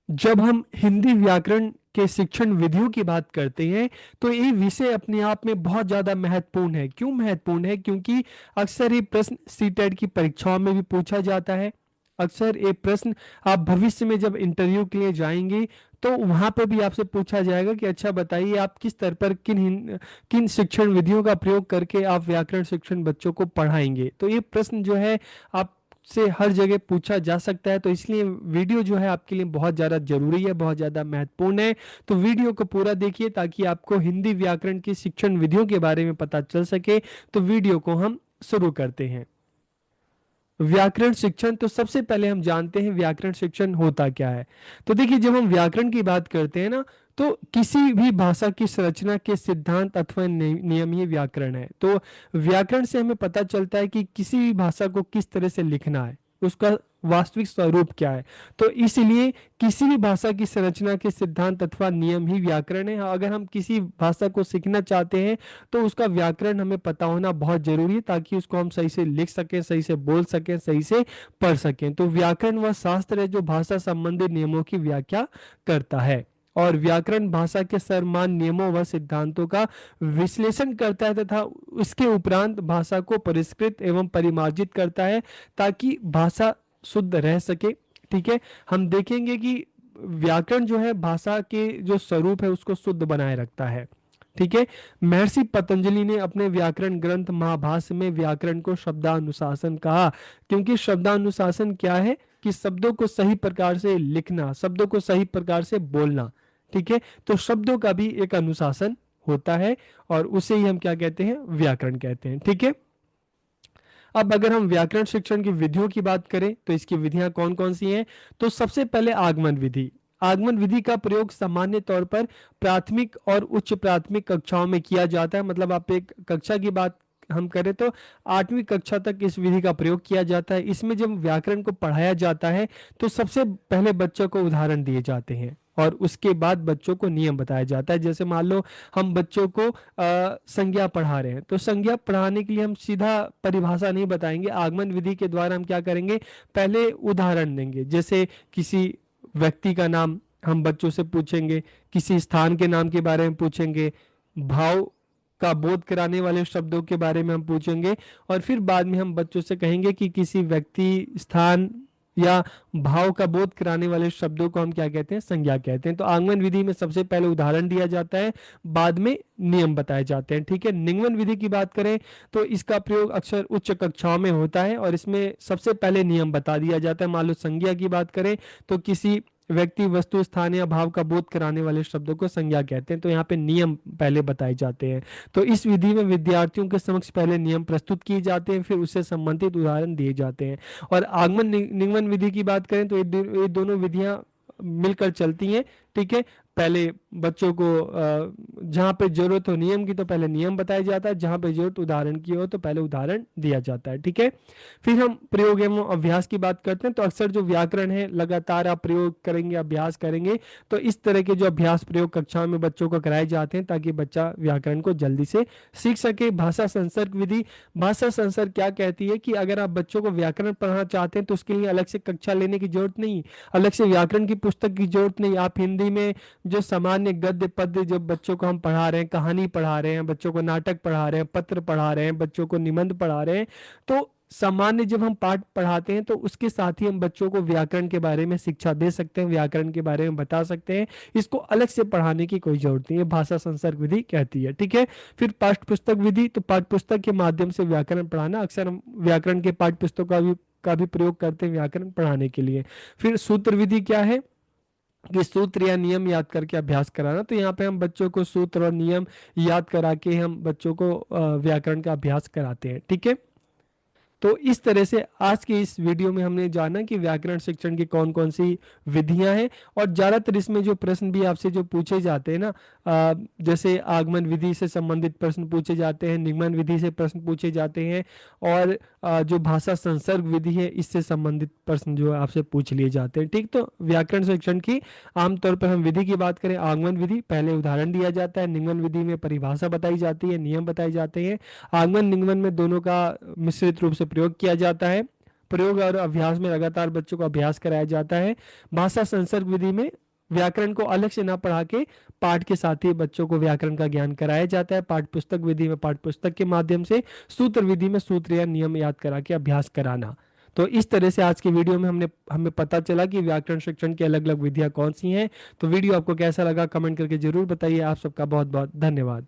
जब हम हिंदी व्याकरण के शिक्षण विधियों की बात करते हैं तो ये विषय अपने आप में बहुत ज़्यादा महत्वपूर्ण है। क्यों महत्वपूर्ण है? क्योंकि अक्सर ये प्रश्न सीटेट की परीक्षाओं में भी पूछा जाता है। अक्सर ये प्रश्न आप भविष्य में जब इंटरव्यू के लिए जाएंगे तो वहां पे भी आपसे पूछा जाएगा कि अच्छा बताइए आप किस स्तर पर किन शिक्षण विधियों का प्रयोग करके आप व्याकरण शिक्षण बच्चों को पढ़ाएंगे। तो ये प्रश्न जो है आप से हर जगह पूछा जा सकता है। तो इसलिए वीडियो जो है आपके लिए बहुत ज़्यादा जरूरी है, बहुत ज़्यादा महत्वपूर्ण है। तो वीडियो को पूरा देखिए ताकि आपको हिंदी व्याकरण की शिक्षण विधियों के बारे में पता चल सके। तो वीडियो को हम शुरू करते हैं। व्याकरण शिक्षण, तो सबसे पहले हम जानते हैं व्याकरण शिक्षण होता क्या है। तो देखिए जब हम व्याकरण की बात करते हैं ना, तो किसी भी भाषा की संरचना के सिद्धांत अथवा नियम ही व्याकरण है। तो व्याकरण से हमें पता चलता है कि किसी भी भाषा को किस तरह से लिखना है, उसका वास्तविक स्वरूप क्या है। तो इसलिए किसी भी भाषा की संरचना के सिद्धांत अथवा नियम ही व्याकरण है। अगर हम किसी भाषा को सीखना चाहते हैं तो उसका व्याकरण हमें पता होना बहुत जरूरी है ताकि उसको हम सही से लिख सकें, सही से बोल सकें, सही से पढ़ सकें। तो व्याकरण वह शास्त्र है जो भाषा संबंधी नियमों की व्याख्या करता है। और व्याकरण भाषा के सर्वमान्य नियमों व सिद्धांतों का विश्लेषण करता है तथा उसके उपरांत भाषा को परिष्कृत एवं परिमार्जित करता है ताकि भाषा शुद्ध रह सके। ठीक है, हम देखेंगे कि व्याकरण जो है भाषा के जो स्वरूप है उसको शुद्ध बनाए रखता है। ठीक है, महर्षि पतंजलि ने अपने व्याकरण ग्रंथ महाभाष्य में व्याकरण को शब्दानुशासन कहा। क्योंकि शब्दानुशासन क्या है कि शब्दों को सही प्रकार से लिखना, शब्दों को सही प्रकार से बोलना। ठीक है, तो शब्दों का भी एक अनुशासन होता है और उसे ही हम क्या कहते हैं? व्याकरण कहते हैं। ठीक है, अब अगर हम व्याकरण शिक्षण की विधियों की बात करें तो इसकी विधियां कौन कौन सी हैं? तो सबसे पहले आगमन विधि। आगमन विधि का प्रयोग सामान्य तौर पर प्राथमिक और उच्च प्राथमिक कक्षाओं में किया जाता है। मतलब आप एक कक्षा की बात हम करें तो 8वीं कक्षा तक इस विधि का प्रयोग किया जाता है। इसमें जब व्याकरण को पढ़ाया जाता है तो सबसे पहले बच्चों को उदाहरण दिए जाते हैं और उसके बाद बच्चों को नियम बताया जाता है। जैसे मान लो हम बच्चों को संज्ञा पढ़ा रहे हैं तो संज्ञा पढ़ाने के लिए हम सीधा परिभाषा नहीं बताएंगे। आगमन विधि के द्वारा हम क्या करेंगे? पहले उदाहरण देंगे। जैसे किसी व्यक्ति का नाम हम बच्चों से पूछेंगे, किसी स्थान के नाम के बारे में पूछेंगे, भाव का बोध कराने वाले शब्दों के बारे में हम पूछेंगे और फिर बाद में हम बच्चों से कहेंगे कि किसी व्यक्ति, स्थान या भाव का बोध कराने वाले शब्दों को हम क्या कहते हैं? संज्ञा कहते हैं। तो आगमन विधि में सबसे पहले उदाहरण दिया जाता है, बाद में नियम बताए जाते हैं। ठीक है, निगमन विधि की बात करें तो इसका प्रयोग अक्सर उच्च कक्षाओं में होता है और इसमें सबसे पहले नियम बता दिया जाता है। मान लो संज्ञा की बात करें तो किसी व्यक्ति, वस्तु, स्थान या भाव का बोध कराने वाले शब्दों को संज्ञा कहते हैं। तो यहाँ पे नियम पहले बताए जाते हैं। तो इस विधि में विद्यार्थियों के समक्ष पहले नियम प्रस्तुत किए जाते हैं, फिर उससे संबंधित उदाहरण दिए जाते हैं। और आगमन निगमन विधि की बात करें तो ये दोनों विधियां मिलकर चलती हैं। ठीक है, पहले बच्चों को जहाँ पे जरूरत हो नियम की तो पहले नियम बताया जाता है, जहाँ पे जरूरत उदाहरण की हो तो पहले उदाहरण दिया जाता है। ठीक है, फिर हम प्रयोग एवं अभ्यास की बात करते हैं। तो अक्सर जो व्याकरण है लगातार आप प्रयोग करेंगे, अभ्यास करेंगे तो इस तरह के जो अभ्यास प्रयोग कक्षाओं में बच्चों को कराए जाते हैं ताकि बच्चा व्याकरण को जल्दी से सीख सके। भाषा संसर्ग विधि, भाषा संसर्ग क्या कहती है कि अगर आप बच्चों को व्याकरण पढ़ाना चाहते हैं तो उसके लिए अलग से कक्षा लेने की जरूरत नहीं, अलग से व्याकरण की पुस्तक की जरूरत नहीं। आप हिंदी में जो सामान्य गद्य पद्य जो बच्चों को हम पढ़ा रहे हैं, कहानी पढ़ा रहे हैं, बच्चों को नाटक पढ़ा रहे हैं, पत्र पढ़ा रहे हैं, बच्चों को निबंध पढ़ा रहे हैं, तो सामान्य जब हम पाठ पढ़ाते हैं तो उसके साथ ही हम बच्चों को व्याकरण के बारे में शिक्षा दे सकते हैं, व्याकरण के बारे में बता सकते हैं। इसको अलग से पढ़ाने की कोई जरूरत नहीं है, भाषा संसर्ग विधि कहती है। ठीक है, फिर पाठ्य पुस्तक विधि, तो पाठ्य पुस्तक के माध्यम से व्याकरण पढ़ाना। अक्सर हम व्याकरण के पाठ्य पुस्तकों का भी प्रयोग करते हैं व्याकरण पढ़ाने के लिए। फिर सूत्र विधि क्या है कि सूत्र या नियम याद करके अभ्यास कराना। तो यहाँ पे हम बच्चों को सूत्र और नियम याद करा के हम बच्चों को व्याकरण का अभ्यास कराते हैं। ठीक है, तो इस तरह से आज के इस वीडियो में हमने जाना कि व्याकरण शिक्षण की कौन कौन सी विधियां हैं। और ज्यादातर इसमें जो प्रश्न भी आपसे जो पूछे जाते हैं ना, जैसे आगमन विधि से संबंधित प्रश्न पूछे जाते हैं, निगमन विधि से प्रश्न पूछे जाते हैं और जो भाषा संसर्ग विधि है इससे संबंधित प्रश्न जो है आपसे पूछ लिए जाते हैं। ठीक, तो व्याकरण शिक्षण की आमतौर पर हम विधि की बात करें, आगमन विधि पहले उदाहरण दिया जाता है, निगमन विधि में परिभाषा बताई जाती है, नियम बताए जाते हैं। आगमन निगमन में दोनों का मिश्रित रूप से प्रयोग किया जाता है। प्रयोग और अभ्यास में लगातार बच्चों को अभ्यास कराया जाता है। भाषा संसर्ग विधि में व्याकरण को अलग से ना पढ़ा के पाठ के साथ ही बच्चों को व्याकरण का ज्ञान कराया जाता है। पाठ्य पुस्तक विधि में पाठ्य पुस्तक के माध्यम से, सूत्र विधि में सूत्र या नियम याद करा के अभ्यास कराना। तो इस तरह से आज की वीडियो में हमें पता चला कि व्याकरण शिक्षण की अलग अलग विधियां कौन सी हैं। तो वीडियो आपको कैसा लगा कमेंट करके जरूर बताइए। आप सबका बहुत बहुत धन्यवाद।